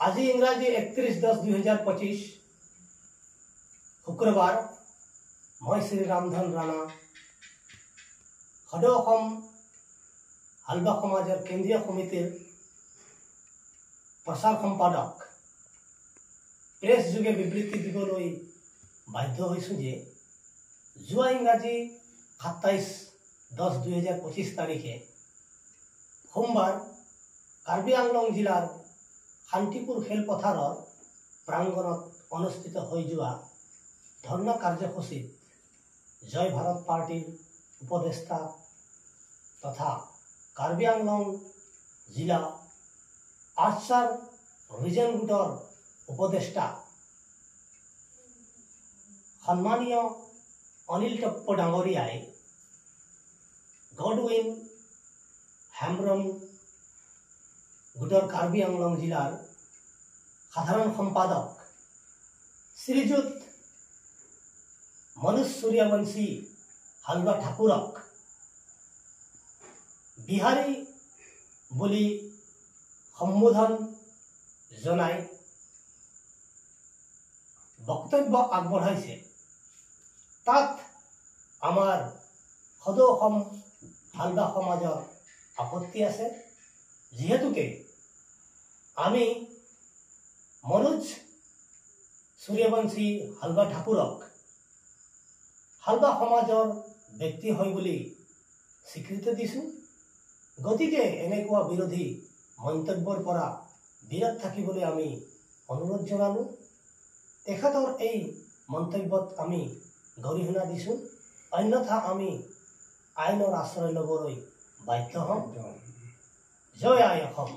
আজি ইংৰাজী 31/10/2025 শুক্ৰবাৰ মই শ্ৰী ৰামধন ৰাণা সদৌ অসম হালবা সমাজৰ কেন্দ্ৰীয় সমিতিৰ প্ৰচাৰ সম্পাদক প্ৰেছ যোগে বিবৃতি দিবলৈ বাধ্য হৈছোঁ যে যোৱা ইংৰাজী 27/10/2025 তাৰিখে সোমবাৰ কাৰ্বি আংলং জিলাৰ শান্তিপুৰ খেলপথাৰৰ প্ৰাংগণত অনুষ্ঠিত হৈ যোৱা ধৰ্ণা কাৰ্যসূচীত জয় ভাৰত পাৰ্টিৰ উপদেষ্টা তথা কাৰ্বি আংলং জিলা আৰ্চাৰ ৰিজন গোটৰ উপদেষ্টা সন্মানীয় অনিল টপ্পো ডাঙৰীয়াই গডউইন হেমব্ৰম গোটৰ কাৰ্বি আংলং জিলাৰ সাধাৰণ সম্পাদক শ্ৰীযুত মনোজ সূৰ্যবংশী হালবা ঠাকুৰক বিহাৰী বুলি সম্বোধন জনাই বক্তব্য আগবঢ়াইছে। তাত আমাৰ সদৌ অসম হালবা সমাজৰ আপত্তি আছে, যিহেতুকে আমি মনোজ সূৰ্যবংশী হালবা ঠাকুৰক হালবা সমাজৰ ব্যক্তি হয় বুলি স্বীকৃতি দিছোঁ। গতিকে এনেকুৱা বিৰোধী মন্তব্যৰ পৰা বিৰত থাকিবলৈ আমি অনুৰোধ জনালোঁ। তেখেতৰ এই মন্তব্যত আমি গৰিহণা দিছোঁ, অন্যথা আমি আইনৰ আশ্ৰয় ল'বলৈ বাধ্য হ'ম। জয় আই অসম।